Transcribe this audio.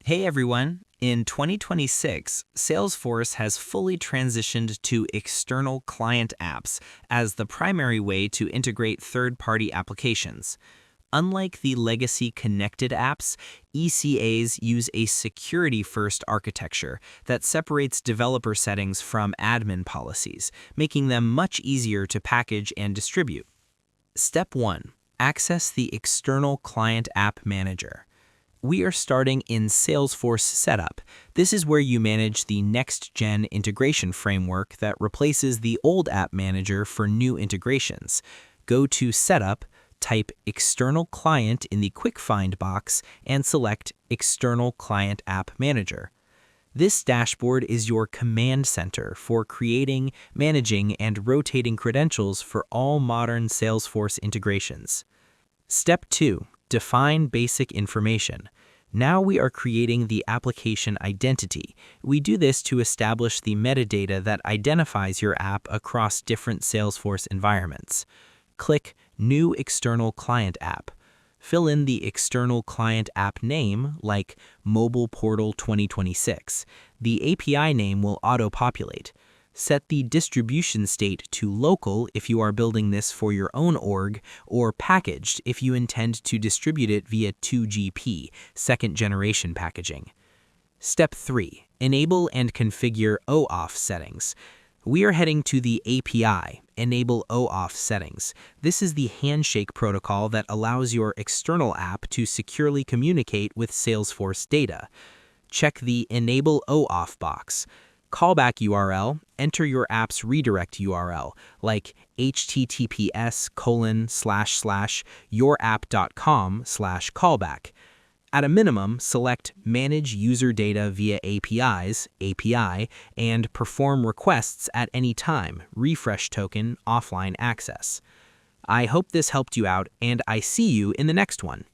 Hey everyone! In 2026, Salesforce has fully transitioned to external client apps as the primary way to integrate third-party applications. Unlike the legacy connected apps, ECAs use a security-first architecture that separates developer settings from admin policies, making them much easier to package and distribute. Step 1. Access the External Client App Manager. We are starting in Salesforce Setup. This is where you manage the next-gen integration framework that replaces the old App Manager for new integrations. Go to Setup, type External Client in the Quick Find box, and select External Client App Manager. This dashboard is your command center for creating, managing, and rotating credentials for all modern Salesforce integrations. Step 2. Define basic information. Now we are creating the application identity. We do this to establish the metadata that identifies your app across different Salesforce environments. Click New External Client App. Fill in the external client app name, like Mobile Portal 2026. The API name will auto-populate. Set the distribution state to local if you are building this for your own org, or packaged if you intend to distribute it via 2GP, second-generation packaging. Step 3. Enable and configure OAuth settings. We are heading to the API, Enable OAuth settings. This is the handshake protocol that allows your external app to securely communicate with Salesforce data. Check the Enable OAuth box. Callback URL, enter your app's redirect URL, like https://yourapp.com/callback. At a minimum, select Manage User Data via APIs, API, and Perform Requests at any time, refresh token, offline access. I hope this helped you out, and I see you in the next one.